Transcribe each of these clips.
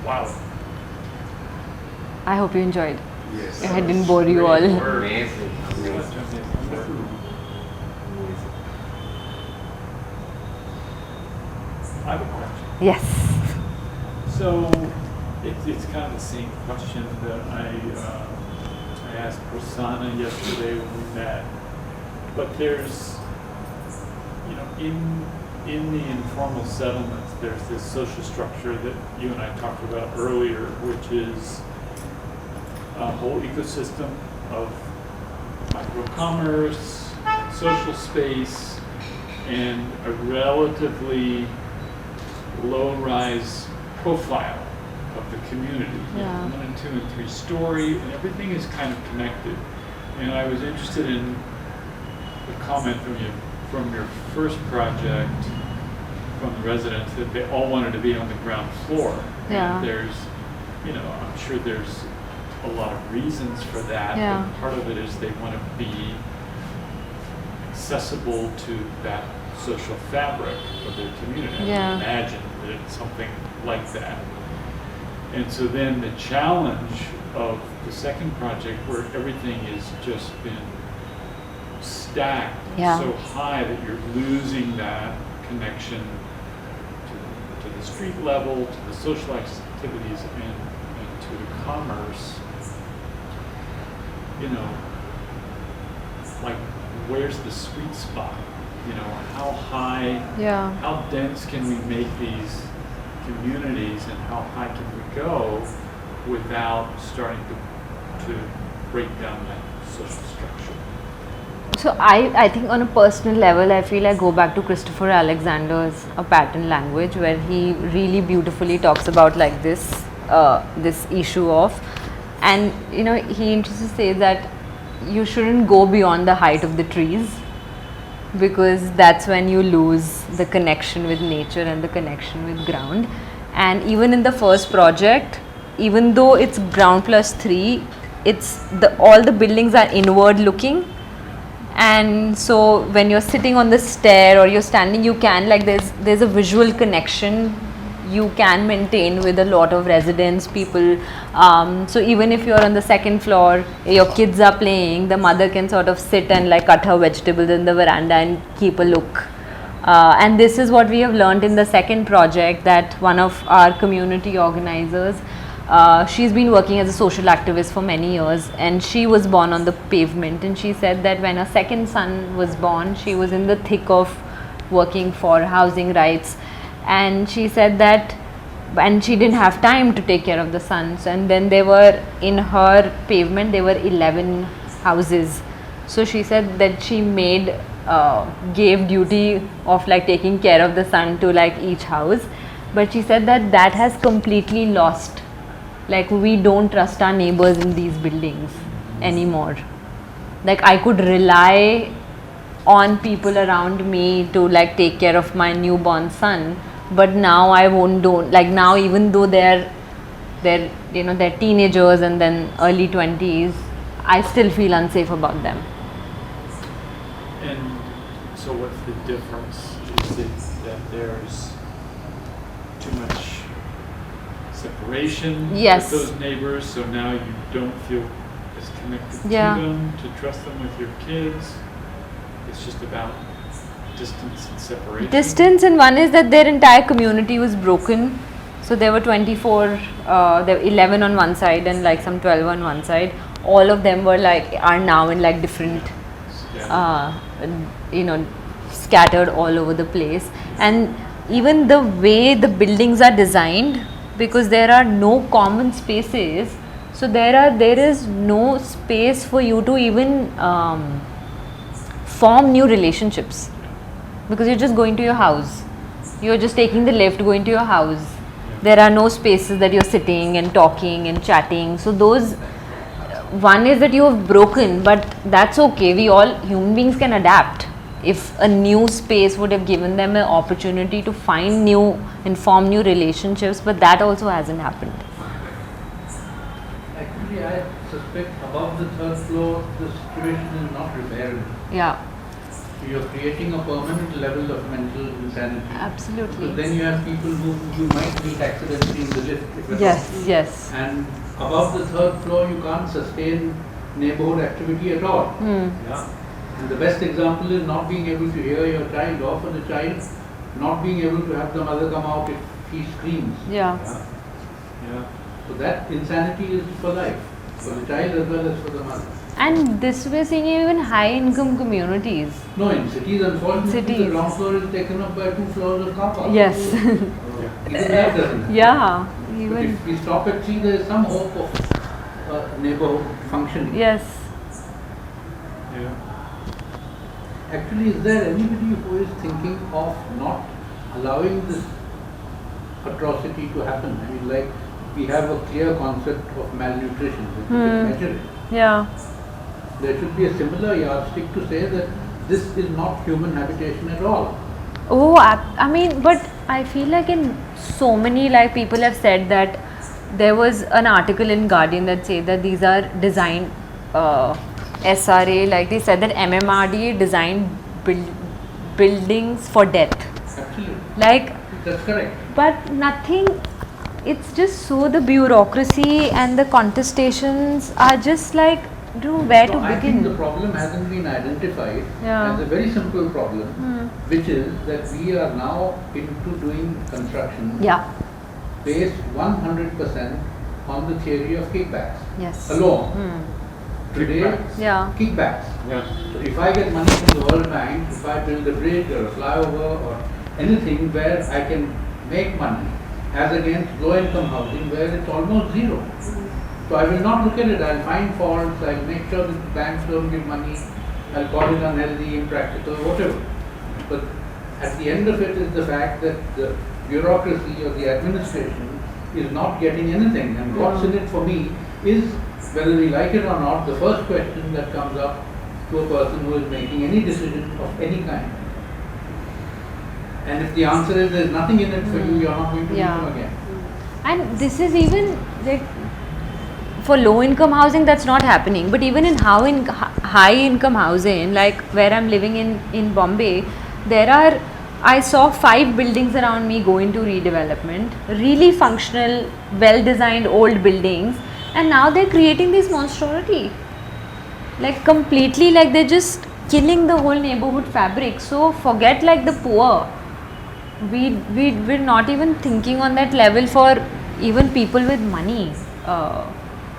Wow. I hope you enjoyed. Yes. I didn't bore you all. Amazing. I have a question. Yes. So it's kind of the same question that I asked Prasanna yesterday when we met. But there's, in the informal settlements, there's this social structure that you and I talked about earlier, which is a whole ecosystem of microcommerce, social space, and a relatively low-rise profile of the community. Yeah. 1 and 2 and 3 story, and everything is kind of connected. And I was interested in the comment from your first project, from the residents, that they all wanted to be on the ground floor. Yeah. And there's, I'm sure there's a lot of reasons for that. Yeah. But part of it is they want to be accessible to that social fabric of their community. Yeah. I would imagine that it's something like that. And so then the challenge of the second project, where everything has just been stacked Yeah. so high that you're losing that connection to the street level, to the social activities, and to the commerce. Like, where's the sweet spot? How high, Yeah. how dense can we make these communities, and how high can we go without starting to break down that social structure? So I think on a personal level, I feel I go back to Christopher Alexander's A Pattern Language, where he really beautifully talks about like this issue of, and he interests to say that you shouldn't go beyond the height of the trees, because that's when you lose the connection with nature and the connection with ground. And even in the first project, even though it's ground plus 3, all the buildings are inward looking. And so when you're sitting on the stair or you're standing, you can, like, there's a visual connection you can maintain with a lot of residents, people. So even if you're on the second floor, your kids are playing, the mother can sort of sit and like cut her vegetables in the veranda and keep a look. And this is what we have learned in the second project, that one of our community organizers, she's been working as a social activist for many years, and she was born on the pavement. And she said that when her second son was born, she was in the thick of working for housing rights. And she said that, and she didn't have time to take care of the sons. And then they were, in her pavement, there were 11 houses. So she said that she gave duty of like taking care of the son to like each house. But she said that has completely lost. Like, we don't trust our neighbors in these buildings anymore. Like, I could rely on people around me to like take care of my newborn son, but now I don't. Like, now, even though they're teenagers and then early 20s, I still feel unsafe about them. And so what's the difference? Is it that there's too much separation Yes. with those neighbors, so now you don't feel as connected Yeah. to them, to trust them with your kids? It's just about distance and separation? Distance, and one is that their entire community was broken. So there were 24, there were 11 on one side and like some 12 on one side. All of them are now in like different, scattered all over the place. And even the way the buildings are designed, because there are no common spaces, so there is no space for you to even form new relationships, because you're just going to your house, you're just taking the lift, going to your house. There are no spaces that you're sitting and talking and chatting. So those, one is that you have broken, but that's okay. We all, human beings, can adapt. If a new space would have given them an opportunity to find new and form new relationships, but that also hasn't happened. Actually, I suspect above the third floor, the situation is not repairable. Yeah. So you're creating a permanent level of mental insanity. Absolutely. So then you have people who you might meet accidentally in the lift. If at Yes, all. yes. And above the third floor, you can't sustain neighborhood activity at all. Yeah. And the best example is not being able to hear your child, or for the child, not being able to have the mother come out if he screams. Yeah. Yeah. So that insanity is for life, for the child as well as for the mother. And this we're seeing even high income communities. No, in cities, unfortunately, the Cities. ground floor is taken up by 2 floors of car park. Yes. Even that doesn't happen. Yeah. But Even. if we stop at 3, there is some hope of neighborhood functioning. Yes. Yeah. Actually, is there anybody who is thinking of not allowing this atrocity to happen? I mean, like, we have a clear concept of malnutrition, which we can measure it. Yeah. There should be a similar yardstick to say that this is not human habitation at all. Oh, I mean, but I feel like in so many, like, people have said that there was an article in Guardian that said that these are designed SRA, like they said that MMRDA designed buildings for death. Absolutely. Like, That's correct. but nothing, it's just so the bureaucracy and the contestations are just like, where to I think begin? the problem hasn't been identified Yeah. as a very simple problem, which is that we are now into doing construction Yeah. based 100% on the theory of kickbacks Yes. alone. Today, Kickbacks. Yeah. kickbacks. Yeah. So if I get money from the World Bank, if I build a bridge or a flyover or anything where I can make money, as against low income housing where it's almost zero. So I will not look at it, I'll find faults, I'll make sure that the banks don't give money, I'll call it unhealthy, impractical, whatever. But at the end of it is the fact that the bureaucracy or the administration is not getting anything. And what's in it for me is, whether we like it or not, the first question that comes up to a person who is making any decision of any kind. And if the answer is there's nothing in it for you, you're not going to meet them again. And this is even like for low income housing that's not happening, but even in high income housing, like where I'm living in Bombay, I saw 5 buildings around me go into redevelopment, really functional, well designed old buildings, and now they're creating this monstrosity, like completely, like they're just killing the whole neighborhood fabric. So forget like the poor, we're not even thinking on that level for even people with money.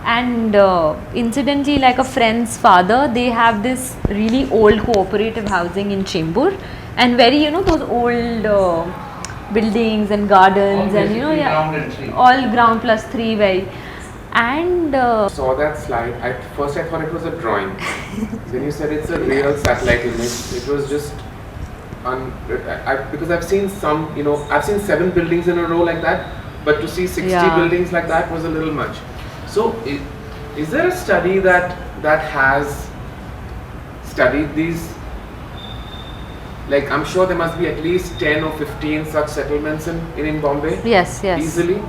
And incidentally, like a friend's father, they have this really old cooperative housing in Chembur, and very, those old buildings and gardens, All and basically ground and three. all ground plus 3 very. And Saw that slide. At first I thought it was a drawing. Then you said it's a real satellite image. It was just because I've seen some, I've seen 7 buildings in a row like that, but to see 60 buildings like that was a little much. So is there a study that has studied these? Like, I'm sure there must be at least 10 or 15 such settlements in Bombay. yes, Easily.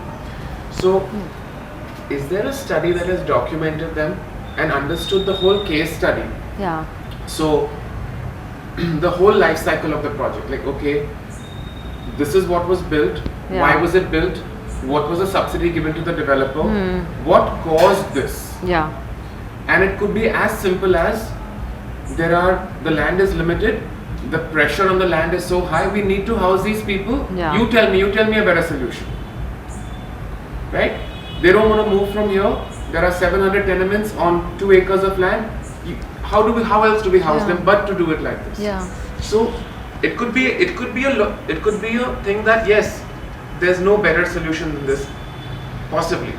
So is there a study that has documented them and understood the whole case study? yeah, So the whole life cycle of the project, like, okay, this is what was built, why was it built, what was the subsidy given to the developer, what caused this, and it could be as simple as the land is limited, the pressure on the land is so high, we need to house these people. You tell me a better solution, right? They don't want to move from here. There are 700 tenements on 2 acres of land. How else do we house them but to do it like this? So it could be a thing that yes, there's no better solution than this, possibly.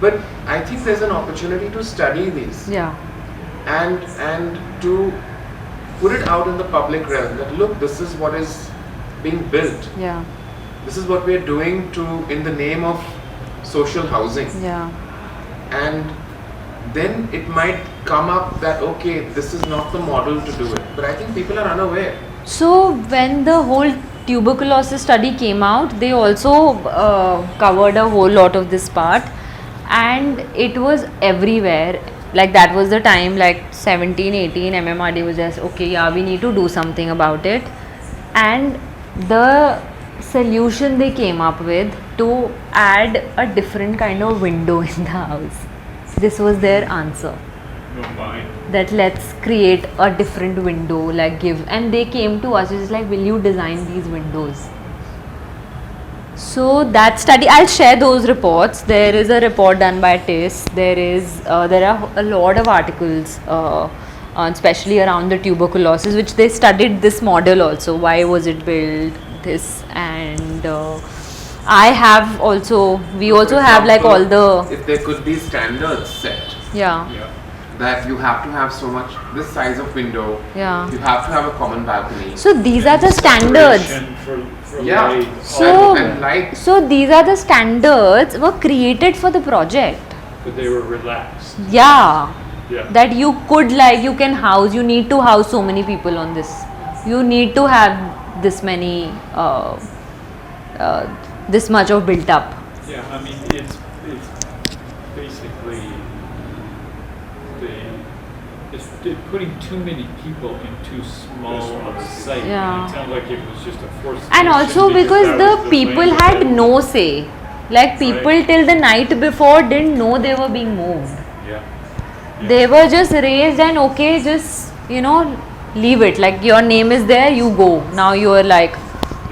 But I think there's an opportunity to study these and to put it out in the public realm that look, this is what is being built. This is what we are doing in the name of social housing. And then it might come up that okay, this is not the model to do it. But I think people are unaware. So when the whole tuberculosis study came out, they also covered a whole lot of this part, and it was everywhere. like that was the time, like 17, 18, MMRD was just okay, yeah, we need to do something about it. And the solution they came up with to add a different kind of window in the house. This was their answer. Mumbai. That let's create a different window, like give, and they came to us, it's like, will you design these windows? So that study, I'll share those reports. There is a report done by TIS. There are a lot of articles, especially around the tuberculosis, which they studied this model also. Why was it built? This, and we also have like all the, If there could be standards set, yeah. that you have to have so much, this size of window, Yeah. you have to have a common balcony. So these are the standards. Separation for Yeah. light. So- and light. So these are the standards were created for the project. But they were relaxed. Yeah. Yeah. That you could, like, you can house, you need to house so many people on this. You need to have this many, this much of built up. Yeah, I mean, it's basically they're putting too many people in too small of a site. Yeah. And it sounds like it was just a forced And solution also because that the was people land had available. no say. Like people Right. till the night before didn't know they were being moved. Yeah. They were just raised and okay, just, leave it. Like your name is there, you go. Now you are like,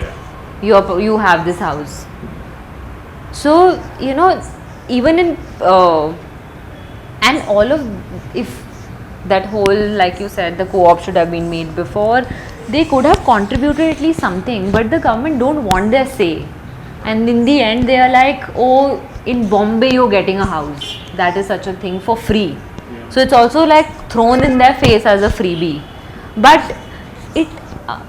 Yeah. you have this house. So, even in, and all of, if that whole, like you said, the co-op should have been made before, they could have contributed at least something, but the government don't want their say. And in the end, they are like, oh, in Bombay, you're getting a house. That is such a thing for free. Yeah. So it's also like thrown in their face as a freebie. But it,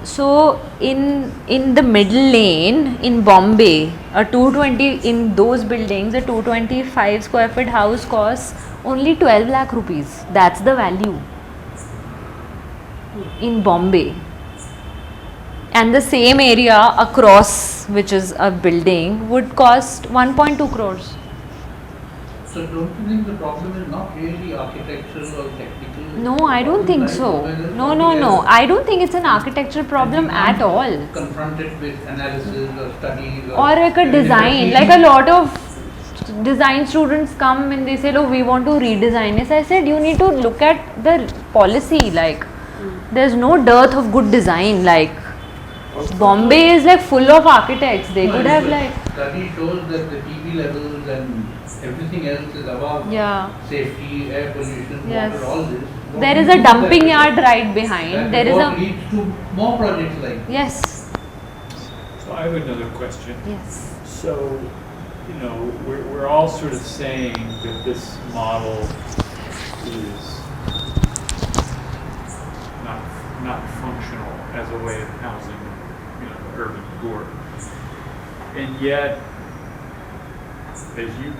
so in the middle lane in Bombay, a 220, in those buildings, a 225 square feet house costs only 12 lakh rupees. That's the value in Bombay. And the same area across, which is a building, would cost 1.2 crores. So don't you think the problem is not really architectural or technical? No, I don't think so. No. I don't think it's an architectural problem at all. Confronted with analysis or studies Or like a design, like a lot of design students come and they say, oh, we want to redesign this. I said, you need to look at the policy, like there's no dearth of good design, like Bombay is like full of architects. They could have like, study shows that the TB levels and everything else is above yeah. safety, air pollution, Yes. water, all this. There is a dumping yard right behind. There is what a, leads to more projects like this. yes, So I have another question. yes, So, we're all sort of saying that this model is not functional as a way of housing, the urban poor. And yet, as you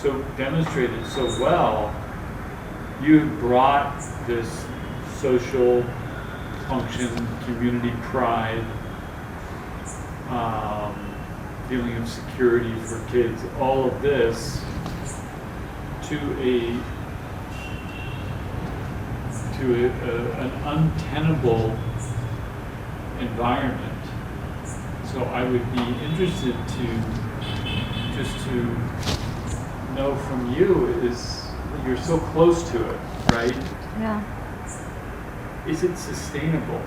so demonstrated so well, you brought this social function, community pride, feeling of security for kids, all of this to an untenable environment. So I would be interested to know from you, is you're so close to it, right? yeah. Is it sustainable?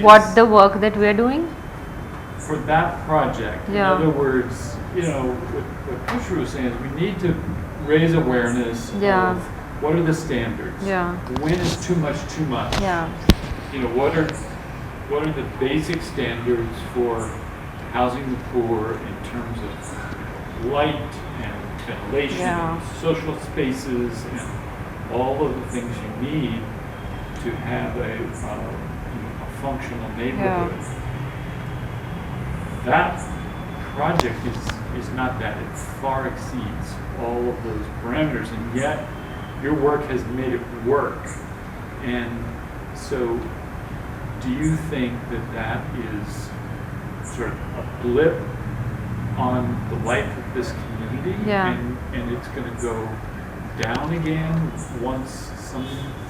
What the work that we are doing? For that project? Yeah. In other words, what Kushru was saying is we need to raise awareness Yeah. of what are the standards? Yeah. When is too much too much? Yeah. What are the basic standards for housing the poor in terms of light and ventilation, Yeah. and social spaces, and all of the things you need to have a functional neighborhood? That project is not that. It far exceeds all of those parameters, and yet your work has made it work. And so, do you think that is sort of a blip on the life of this community? Yeah. And it's going to go down again once some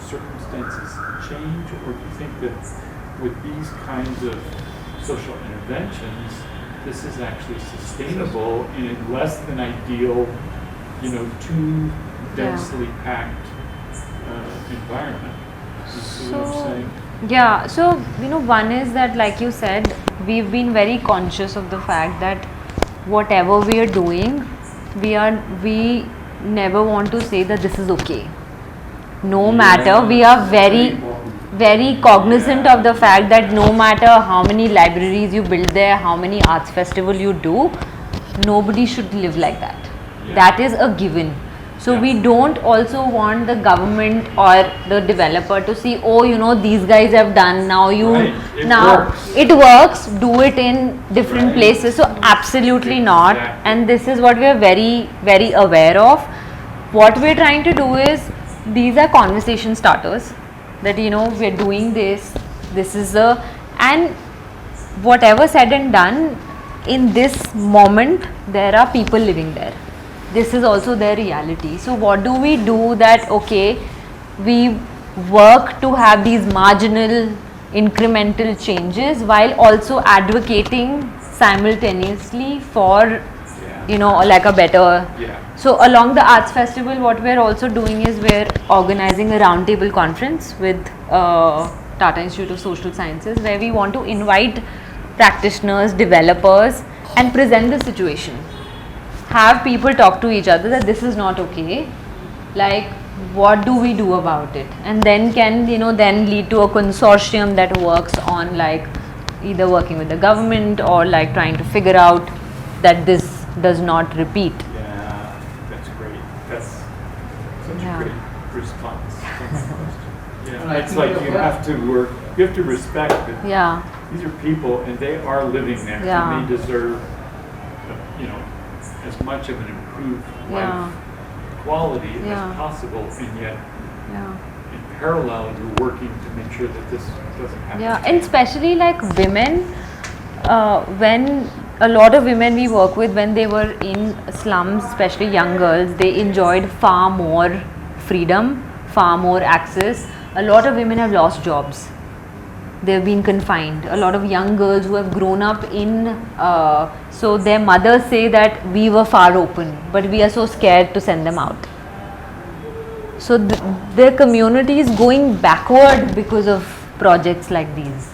circumstances change? Or do you think that with these kinds of social interventions, this is actually sustainable in a less than ideal, too densely packed environment? You see what I'm saying? Yeah, so one is that, like you said, we've been very conscious of the fact that whatever we are doing, we never want to say that this is okay. No matter, we are very cognizant of the fact that no matter how many libraries you build there, how many arts festival you do, nobody should live like that. Yeah. That is a given. So we don't also want the government or the developer to see, these guys have done, now you, Right. it works, do it in different Right. places. So absolutely not. Exactly. And this is what we are very, very aware of. What we're trying to do is, these are conversation starters, that we're doing this is and whatever said and done, in this moment there are people living there. This is also their reality. So what do we do that, okay, we work to have these marginal incremental changes while also advocating simultaneously for like a better. Yeah. So along the arts festival, what we're also doing is we're organizing a roundtable conference with Tata Institute of Social Sciences, where we want to invite practitioners, developers, and present the situation. Have people talk to each other that this is not okay. Like, what do we do about it? And then can then lead to a consortium that works on like either working with the government or like trying to figure out that this does not repeat. Yeah, that's great. That's such Yeah. a great response. Yeah, And I it's think like you're you right. have to work. You have to respect that Yeah. these are people and they are living there, Yeah. and they deserve, as much of an improved Yeah. life quality Yeah. as possible, and yet Yeah. in parallel you're working to make sure that this doesn't happen. Yeah, and especially like women, when a lot of women we work with, when they were in slums, especially young girls, they enjoyed far more freedom, far more access. A lot of women have lost jobs. They've been confined. A lot of young girls who have grown up in, so their mothers say that we were far open, but we are so scared to send them out. So their community is going backward because of projects like these.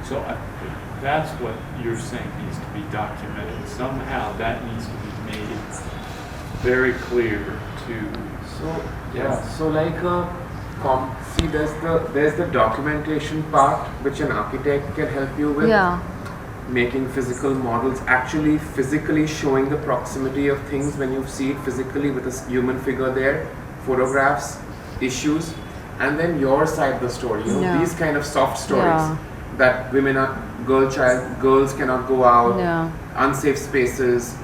So that's what you're saying needs to be documented. Somehow that needs to be made very clear to. So like see, there's the documentation part which an architect can help you with. Yeah. Making physical models, actually physically showing the proximity of things when you see it physically with a human figure there, photographs, issues, and then your side of the story. Yeah. These kind of soft stories Yeah. that girls cannot go out, Yeah. unsafe spaces,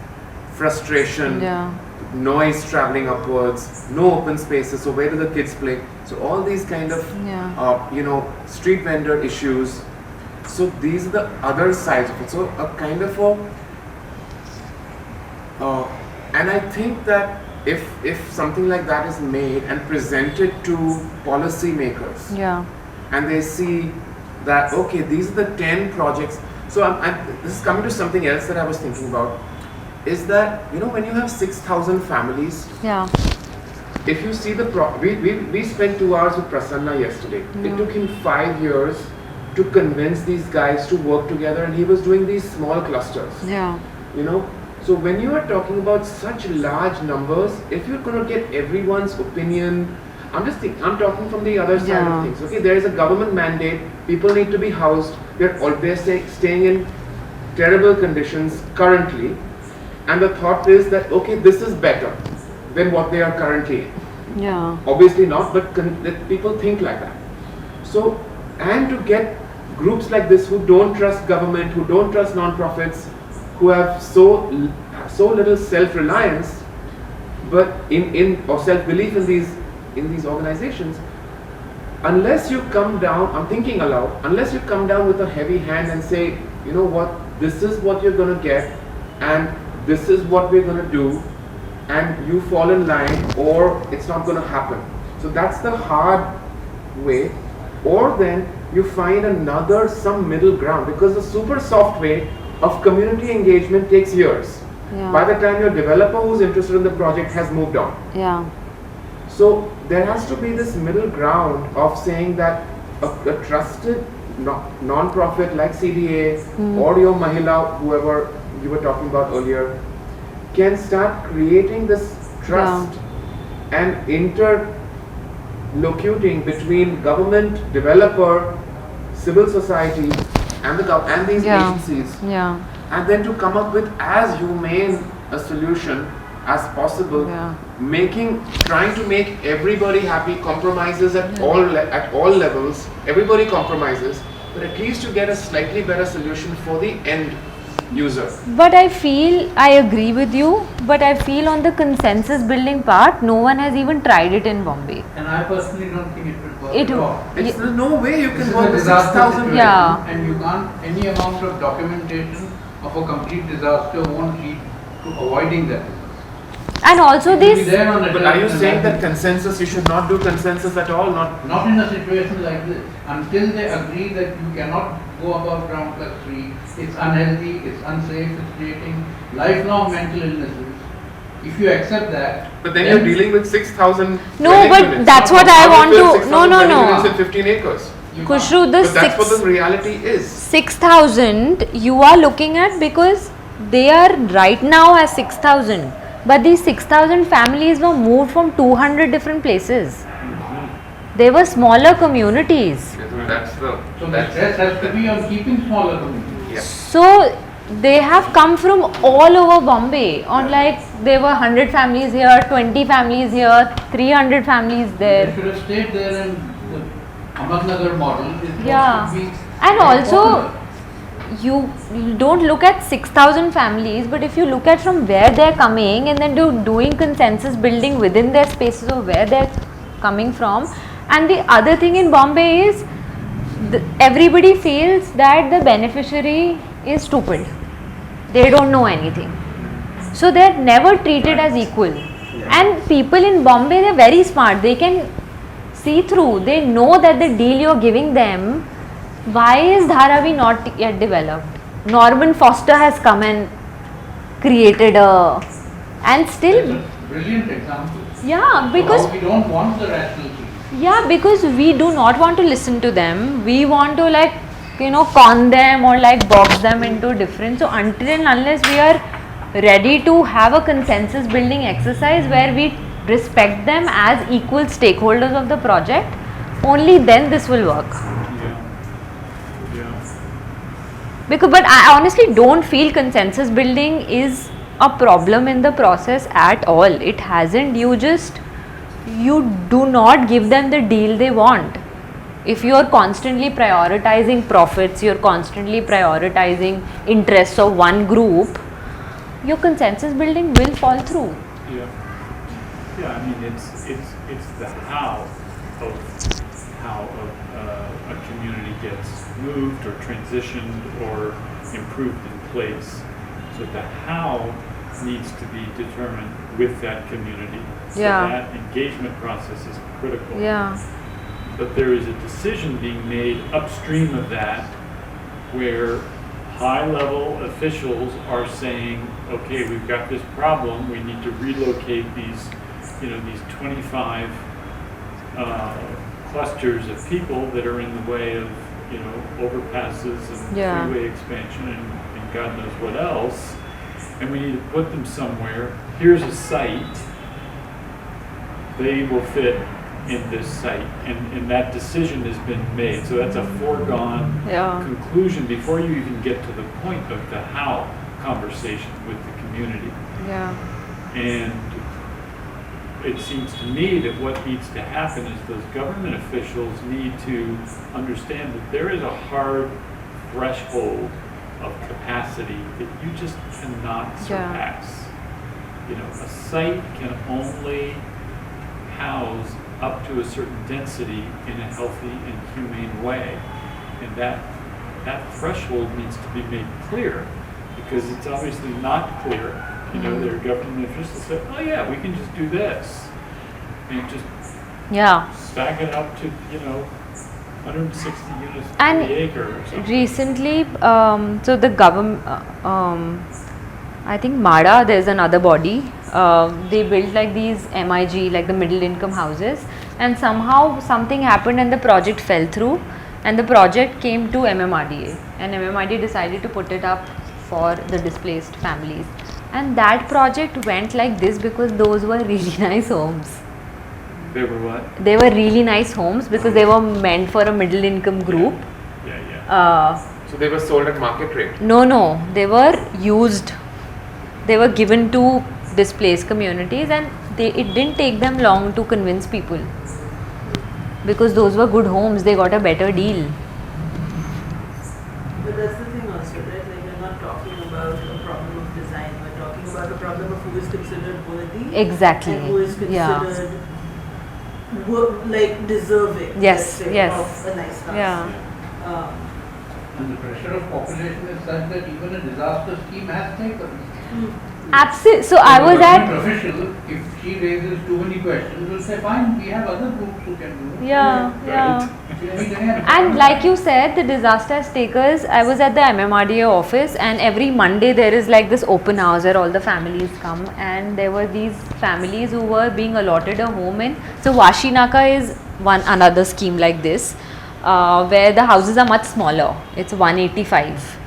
frustration, Yeah. noise traveling upwards, no open spaces. So where do the kids play? So all these kind of Yeah. street vendor issues. So these are the other sides of it. So a kind of and I think that if something like that is made and presented to policymakers, Yeah. and they see that, okay, these are the 10 projects. So this is coming to something else that I was thinking about, is that when you have 6,000 families, Yeah. if you see we spent 2 hours with Prasanna yesterday. It took him 5 years to convince these guys to work together, and he was doing these small clusters. Yeah. So when you are talking about such large numbers, if you're going to get everyone's opinion, I'm talking from the other side Yeah. of things. Okay, there is a government mandate. People need to be housed. They're staying in terrible conditions currently, and the thought is that, okay, this is better than what they are currently in. Yeah. Obviously not, but that people think like that. So, and to get groups like this who don't trust government, who don't trust non-profits, who have so little self-reliance, but or self-belief in these organizations, unless you come down, I'm thinking aloud, unless you come down with a heavy hand and say, you know what, this is what you're going to get, and this is what we're going to do, and you fall in line, or it's not going to happen. So that's the hard way. Or then you find some middle ground, because the super soft way of community engagement takes years. Yeah. By the time your developer who's interested in the project has moved on. Yeah. So there has to be this middle ground of saying that a trusted non-profit like CDA or your Mahila, whoever you were talking about earlier, can start creating this trust and interlocuting between government, developer, civil society, and these agencies, and then to come up with as humane a solution as possible, trying to make everybody happy, compromises at all levels, everybody compromises, but at least to get a slightly better solution for the end user. But I agree with you, but I feel on the consensus building part, no one has even tried it in Bombay. And I personally don't think it will work at all. There's no way you This can is work a with disaster 6,000 situation, Yeah. and you can't, any amount of documentation of a complete disaster won't lead to avoiding that disaster. And also It will be this, there on a But are you television saying that and consensus, you should not do consensus at all? not in a situation like this, until they agree that you cannot go above ground plus 3, it's unhealthy, it's unsafe, it's creating lifelong mental illnesses. If you accept that, But then you're dealing with 6,000 No, dwelling but units. that's what How I do you want build to- 6,000 no, dwelling no. units in 15 acres. you Kushru, the But that's what the reality is. 6,000 you are looking at, because they are right now as 6,000, but these 6,000 families were moved from 200 different places. They were smaller communities. So the stress has to be on keeping smaller communities. So they have come from all over Bombay on, like, there were 100 families here, 20 families here, 300 families They there. should have stayed there, and the Ahmednagar model is what Yeah. should be. And more also, popular. you don't look at 6,000 families, but if you look at from where they're coming and then doing consensus building within their spaces of where they're coming from. And the other thing in Bombay is everybody feels that the beneficiary is stupid. They don't know anything. So they're never treated as equal. And people in Bombay, they're very smart. They can see through. They know that the deal you're giving them, why is Dharavi not yet developed? Norman Foster has come and created and That's still, a brilliant example. yeah, because we don't want the rational solution. yeah, because we do not want to listen to them. We want to, like, con them or like box them into different. So until and unless we are ready to have a consensus building exercise where we respect them as equal stakeholders of the project, only then this will work. But I honestly don't feel consensus building is a problem in the process at all. It hasn't. You do not give them the deal they want. If you are constantly prioritizing profits, you're constantly prioritizing interests of one group, your consensus building will fall through. Yeah. Yeah, I mean, it's the how of a community gets moved or transitioned or improved in place. So the how needs to be determined with that community. So Yeah. that engagement process is critical. Yeah. But there is a decision being made upstream of that where high-level officials are saying, okay, we've got this problem, we need to relocate these 25 clusters of people that are in the way of, overpasses and Yeah. freeway expansion and God knows what else, and we need to put them somewhere. Here's a site. They will fit in this site, and that decision has been made. So that's a foregone conclusion before you even get to the point of the how conversation with the community. Yeah. And it seems to me that what needs to happen is those government officials need to understand that there is a hard threshold of capacity that you just cannot surpass. A site can only house up to a certain density in a healthy and humane way. And that threshold needs to be made clear, because it's obviously not clear You know, their government officials said, oh yeah, we can just do this. And just Yeah. stack it up to, 160 units And per acre or something. recently, so the government, I think MADA, there's another body, they built like these MIG, like the middle income houses, and somehow something happened and the project fell through, and the project came to MMRDA, and MMRDA decided to put it up for the displaced families. And that project went like this because those were really nice homes. They were what? They were really nice homes because they were meant for a middle income group. Yeah. So they were sold at market rate. No, they were used. They were given to displaced communities, and it didn't take them long to convince people because those were good homes. They got a better deal. But that's the thing also, right? Like we're not talking about a problem of design. We're talking about a problem of who is considered worthy. Exactly. And who is Yeah. considered like deserving. Yes, let's say, yes. Of a nice house. Yeah. And the pressure of population is such that even a disaster scheme has taken. Absolutely. So I was The at. government official, if she raises too many questions, will say, fine, we have other groups who can do it. Yeah, yeah. She'll meet again. And like you said, the disaster takers, I was at the MMRDA office, and every Monday there is like this open house where all the families come, and there were these families who were being allotted a home in. So Vashinaka is another scheme like this, where the houses are much smaller. It's 185,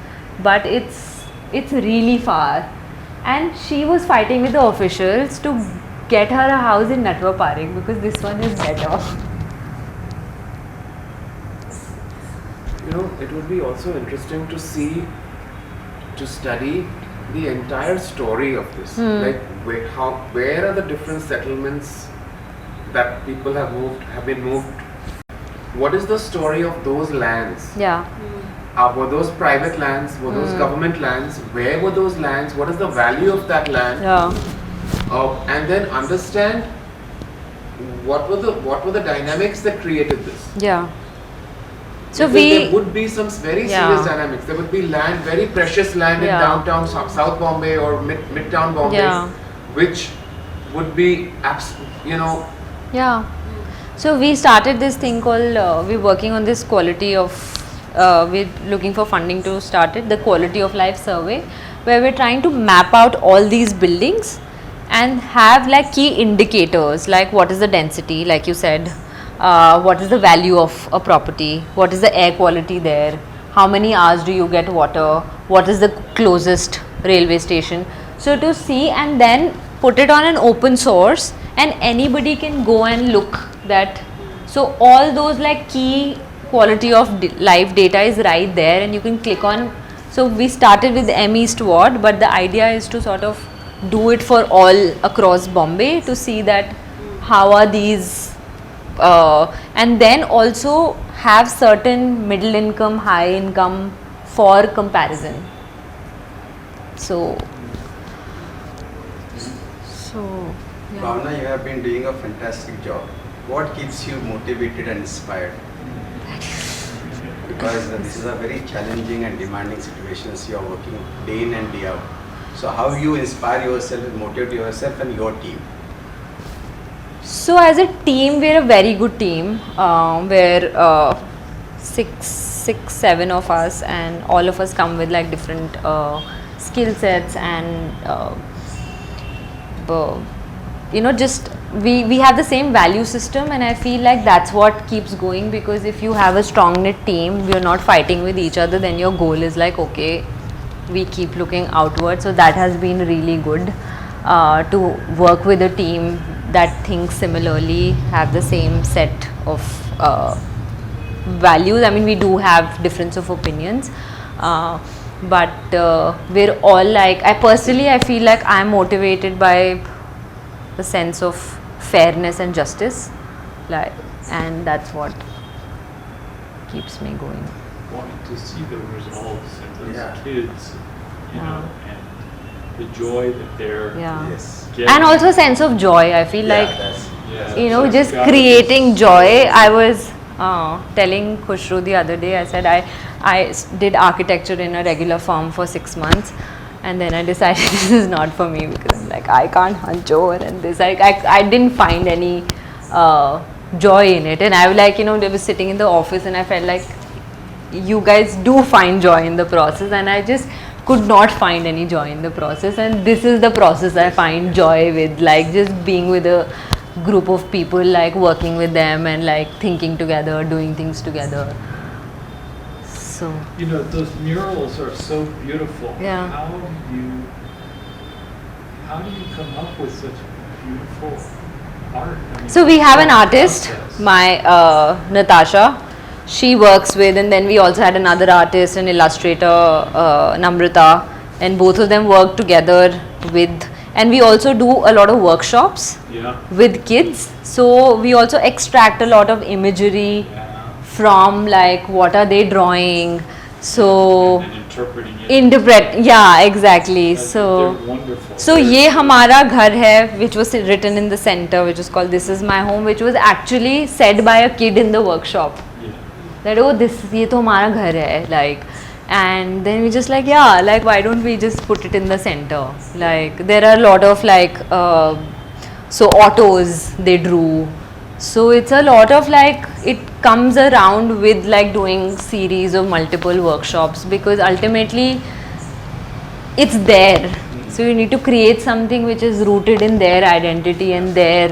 but it's really far. And she was fighting with the officials to get her a house in Natwa Parik because this one is better. It would be also interesting to study the entire story of this. Like where are the different settlements that people have been moved? What is the story of those lands? Yeah. Were those private lands? Were those government lands? Where were those lands? What is the value of that land? Yeah. And then understand what were the dynamics that created this. Yeah. So Because there would be some very serious dynamics. There would be land, very precious land in downtown South Bombay or midtown Bombay, which would be Yeah. So we started this thing called, we're working on this quality of, we're looking for funding to start it, the quality of life survey, where we're trying to map out all these buildings and have like key indicators, like what is the density, like you said, what is the value of a property, what is the air quality there, how many hours do you get water, what is the closest railway station. So to see and then put it on an open source, and anybody can go and look that. So all those like key quality of life data is right there, and you can click on. So we started with M East Ward, but the idea is to sort of do it for all across Bombay to see that how are these, and then also have certain middle income, high income for comparison. So yeah. Bhawna, you have been doing a fantastic job. What keeps you motivated and inspired? Because this is a very challenging and demanding situations you are working day in and day out. So how you inspire yourself and motivate yourself and your team? So as a team, we're a very good team. We're six, seven of us, and all of us come with like different skill sets, and just we have the same value system, and I feel like that's what keeps going, because if you have a strong knit team, we're not fighting with each other, then your goal is like, okay, we keep looking outward. So that has been really good to work with a team that thinks similarly, have the same set of values. I mean, we do have difference of opinions, but we're all like, I feel like I'm motivated by the sense of fairness and justice, like, and that's what keeps me going. Wanting to see the results of those Yeah. kids, Yeah. and the joy that they're Yes. getting. And also a sense of joy. I feel like, that's Yeah, just got creating this- joy. I was telling Khushru the other day, I said I did architecture in a regular firm for 6 months, And then I decided this is not for me because I'm like, I can't hunch over and this. I didn't find any joy in it. And I was like, I was sitting in the office and I felt like you guys do find joy in the process, and I just could not find any joy in the process. And this is the process I find joy with, like just being with a group of people, like working with them and like thinking together, doing things together. So Those murals are so beautiful. Yeah. How do you come up with such beautiful art? I mean, So we have an what's the artist, process? my Natasha. She works with, and then we also had another artist, an illustrator, Namrata, and both of them work together with, and we also do a lot of workshops Yeah. with kids. So we also extract a lot of imagery Yeah. from like what are they drawing. So And then interpreting it. yeah, exactly. They're So wonderful. So ये हमारा घर है, which was written in the center, which is called "This Is My Home," which was actually said by a kid in the workshop. Yeah. That ये तो हमारा घर है, like, and then we just like, yeah, like why don't we just put it in the center? Like there are a lot of like so autos they drew. So it's a lot of like, it comes around with like doing series of multiple workshops, because ultimately it's there. So you need to create something which is rooted in their identity and their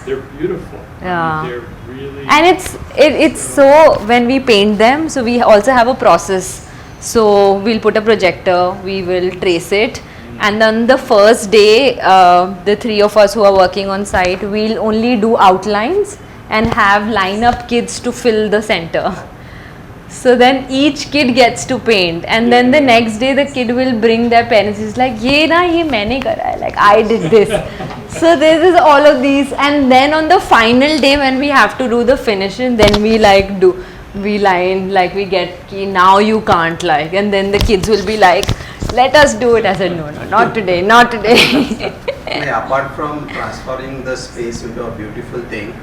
They're beautiful. Yeah. I mean, they're really. and it's so when we paint them, so we also have a process. So we'll put a projector, we will trace it, and then the first day the three of us who are working on site, we'll only do outlines and have line up kids to fill the center. So then each kid gets to paint, and then the next day the kid will bring their parents. He's like, ye maine kara hai, like I did this. So this is all of these, and then on the final day when we have to do the finishing, then we get ki now you can't, like, and then the kids will be like, let us do it. I said no, not today, not today. Apart from transferring the space into a beautiful thing,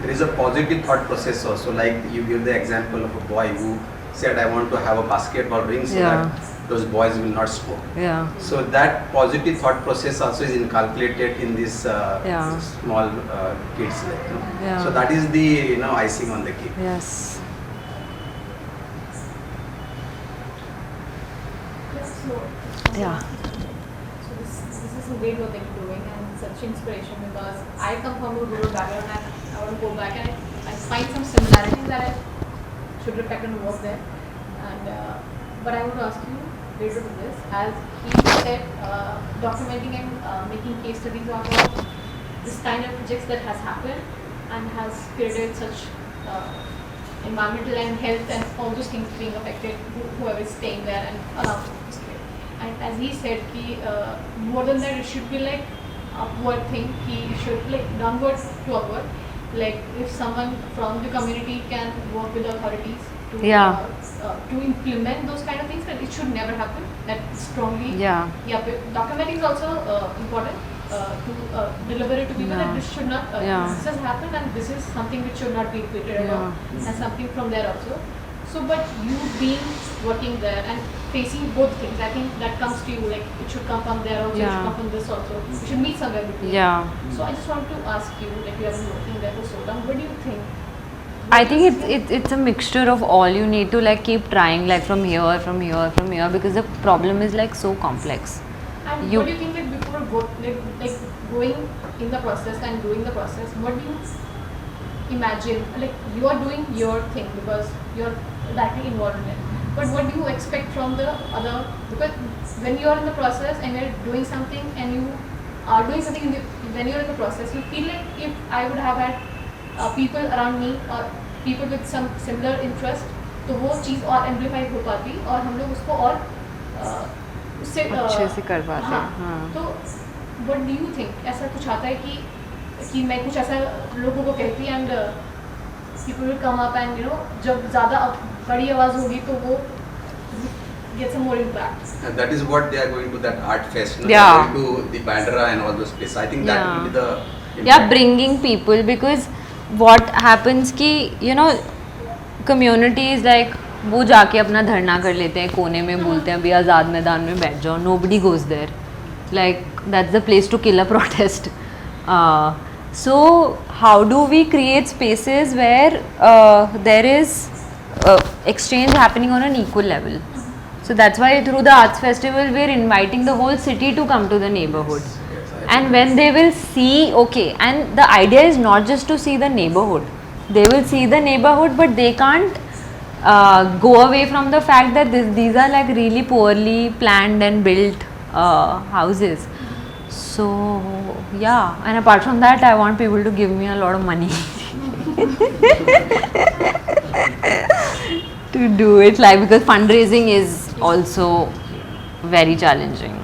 there is a positive thought process also. Like you give the example of a boy who said, I want to have a basketball ring so Yeah. that those boys will not smoke. Yeah. So that positive thought process also is inculcated in this Yeah. small kids. Yeah. So that is the icing on the cake. Yes. Yeah. So this is a great work that you're doing and such inspiration, because I come from a rural background and I want to go back and I find some similarities that I should reflect and work there. And but I want to ask you related to this, as he said, documenting and making case studies on this kind of projects that has happened and has created such environmental and health and all those things being affected, whoever is staying there and around. And as he said, more than that, it should be like upward thing. He should like downward to upward. Like if someone from the community can work with the authorities to Yeah. To implement those kind of things, that it should never happen. That strongly. Yeah. Yeah. But documenting is also important to deliver it to people that Yeah. this should not. Yeah. This has happened and this is something which should not be repeated at all. Yeah. And something from there also. So, but you being working there and facing both things, I think that comes to you, like it should come from there also, it Yeah. should come from this also. You should meet somewhere between. Yeah. So I just want to ask you, like you have been working there for so long, what do you think? I think it's a mixture of all. You need to like keep trying, like from here, because the problem is like so complex. And You- what do you think, like before like going in the process and doing the process, what do you imagine? Like you are doing your thing because you're directly involved in it. But what do you expect from the other? Because when you are in the process and you're doing something and you are doing something when you're in the process, you feel like if I would have had people around me or people with some similar interest, तो वो चीज़ और amplify हो पाती और हम लोग उसको और उससे अच्छे से कर पाते हैं, हाँ, हाँ। तो what do you think? ऐसा कुछ आता है कि मैं कुछ ऐसा लोगों को कहती and people will come up and जब ज़्यादा बड़ी आवाज़ होगी तो वो get some more impact. And that is what they are going to that art fest. Yeah. They are going to the Bandra and all those places. I think that Yeah. will be the Yeah, impact. bringing people, because what happens ki community is like वो जाके अपना धरना कर लेते हैं कोने में, बोलते हैं अभी आज़ाद मैदान में बैठ जाओ. Nobody goes there. Like that's the place to kill a protest. So how do we create spaces where there is exchange happening on an equal level? So that's why through the arts festival we're inviting the whole city to come to the neighborhood. And when they will see, okay, and the idea is not just to see the neighborhood. They will see the neighborhood, but they can't go away from the fact that these are like really poorly planned and built houses. So yeah, and apart from that, I want people to give me a lot of money to do it, like, because fundraising is also very challenging,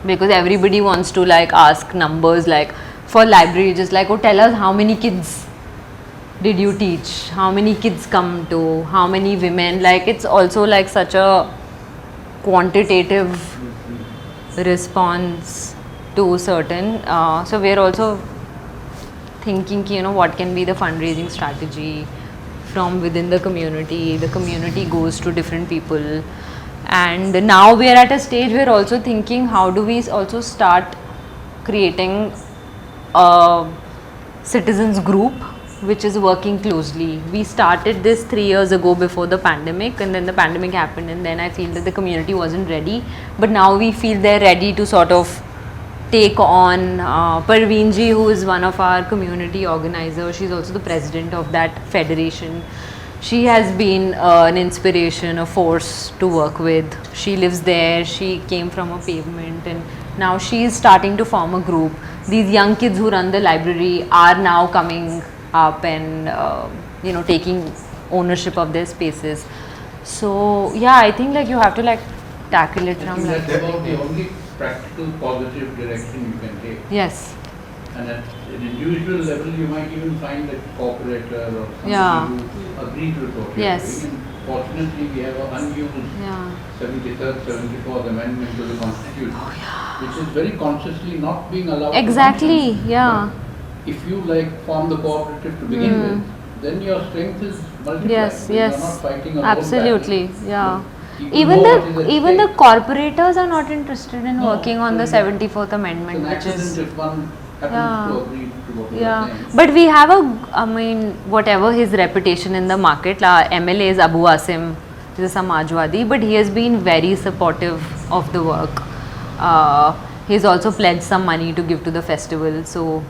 because everybody wants to like ask numbers, like for library, just like, oh, tell us how many kids did you teach, how many kids come to, how many women, like it's also like such a quantitative response to certain, so we're also thinking, you know, what can be the fundraising strategy from within the community goes to different people. And now we are at a stage where also thinking, how do we also start creating a citizens group which is working closely. We started this 3 years ago before the pandemic, and then the pandemic happened, and then I feel that the community wasn't ready, but now we feel they're ready to sort of take on. Parveen ji, who is one of our community organizers, she's also the president of that federation. She has been an inspiration, a force to work with. She lives there, she came from a pavement, and now she is starting to form a group. These young kids who run the library are now coming up and you know, taking ownership of their spaces. So yeah, I think like you have to like tackle it I from think like that's about the only practical positive direction you can take. yes, And at an individual level, you might even find a cooperator or somebody Yeah. who agrees with what you're Yes. doing. And fortunately, we have an unused yeah, 73rd, 74th Amendment to the Constitution, which is very consciously not being allowed to exactly, function. yeah, But if you like form the cooperative to begin with, then your strength is multiplied. yes, You are yes, not fighting a lone absolutely, battle. yeah. People Even know what is at even the stake. corporators are not interested in No, working on the so you- 74th It's Amendment, an which is accident if one happens Yeah. to agree to what you are yeah. saying. But we have I mean, whatever his reputation in the market, MLA is Abu Asim, he's a Samajwadi, but he has been very supportive of the work. He's also pledged some money to give to the festival, so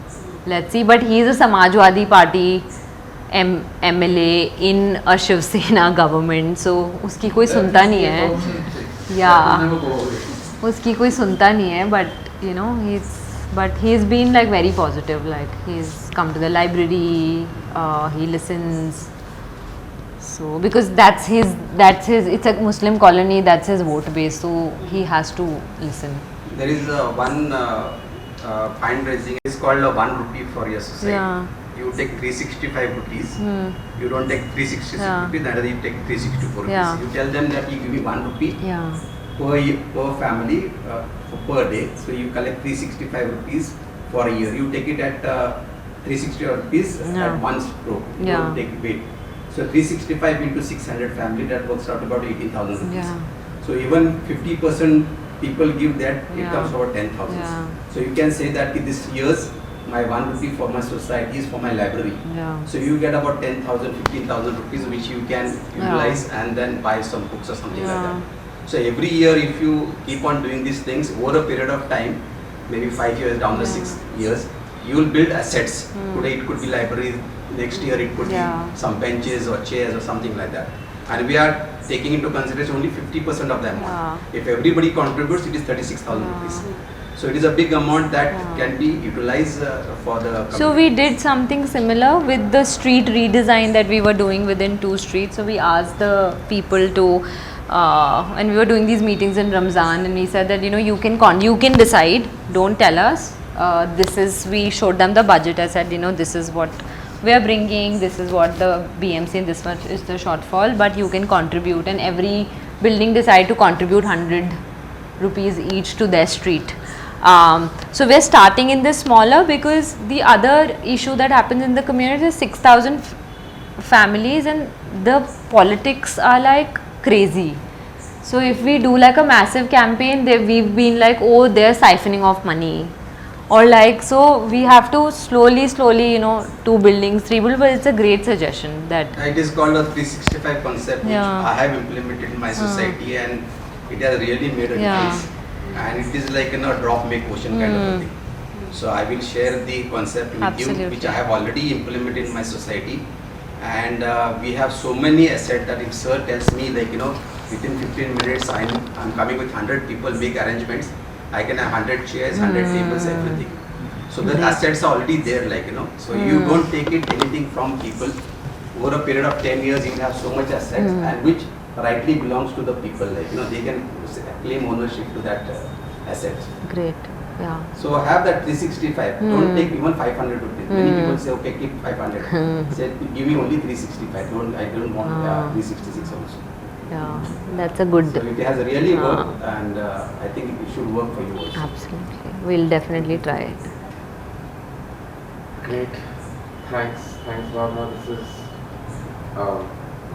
let's see. But he is a Samajwadi party MLA in a Shiv Sena government, so उसकी कोई सुनता नहीं है. Yeah. उसकी कोई सुनता नहीं है, but you know, he's been like very positive, like he's come to the library, he listens, so because that's his it's a Muslim colony, that's his vote base, so he has to listen. There is one fundraising, it's called a 1 rupee for your society. Yeah. You take 365 rupees, you don't take 366 Yeah. rupees, neither you take 364 Yeah. rupees. You tell them that you give me 1 rupee Yeah, per family per day. So you collect 365 rupees for a year. You take it at 365 rupees Yeah. at one stroke. You Yeah. don't take wait. So 365 into 600 family, that works out about 18,000 rupees. yeah, So even 50% people give that, it Yeah. comes over 10,000. Yeah. So you can say that in this year's, my 1 rupee for my society is for my library. yeah, So you get about 10,000, 15,000 rupees which you can utilize and then buy some books or something like Yeah. that. So every year if you keep on doing these things over a period of time, maybe 5 years down the 6 years, you will build assets. Today it could be libraries, next year it could Yeah. be some benches or chairs or something like that. And we are taking into consideration only 50% of the amount. Yeah. If everybody contributes, it is 36,000 rupees. So it is a big amount that can be utilized for the community. So we did something similar with the street redesign that we were doing within 2 streets. So we asked the people to, and we were doing these meetings in Ramzan, and we said that, you know, you can decide, don't tell us. We showed them the budget. I said, you know, this is what we are bringing, this is what the BMC, and this much is the shortfall, but you can contribute, and every building decide to contribute 100 rupees each to their street. So we're starting in this smaller, because the other issue that happens in the community is 6,000 families, and the politics are like crazy. So if we do like a massive campaign, we've been like, oh, they're siphoning off money, or like, so we have to slowly, you know, 2 buildings, 3 buildings. But it's a great suggestion that. It is called a 365 concept, which Yeah. I have implemented in my society, and it has really made a Yeah. difference. And it is like, you know, drop make ocean kind of a thing. So I will share the concept with Absolutely. you, which I have already implemented in my society. And we have so many assets that if sir tells me, like, you know, within 15 minutes I'm coming with 100 people, make arrangements, I can have 100 chairs, 100 tables, everything. So the assets are already there, like, you know. So you don't take it anything from people. Over a period of 10 years, you will have so much assets, and which rightly belongs to the people. Like, you know, they can claim ownership to that asset. Great. Yeah. So have that 365. Don't take even 500 rupees. Many people say, okay, keep 500. Say, give me only 365. I don't want 366 also. Yeah. That's a good. So it has really worked, and I think it should work for you also. Absolutely. We'll definitely try it. Great. Thanks, Bhawna. This is,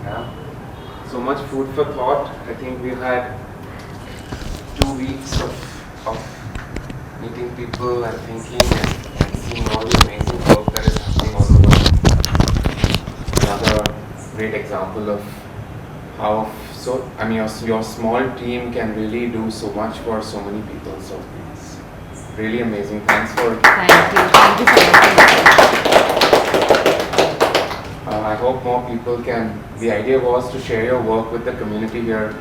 yeah, so much food for thought. I think we've had 2 weeks of meeting people and thinking and seeing all the amazing work that is happening all over. Another great example of how, your small team can really do so much for so many people. So it's really amazing. Thanks for. Thank you so much. I hope more people can. The idea was to share your work with the community here.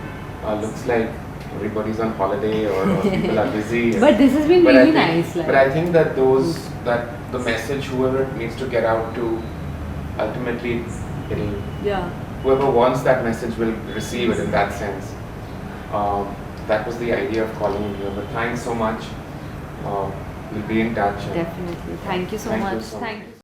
Looks like everybody's on holiday or people are busy. But this has been But really I think- nice. Like. But I think that the message, whoever it needs to get out to, ultimately, whoever wants that message will receive it in that sense. That was the idea of calling you here. But thanks so much. We'll be in touch. Definitely. Thank you so Thank you much. so Thank much. you.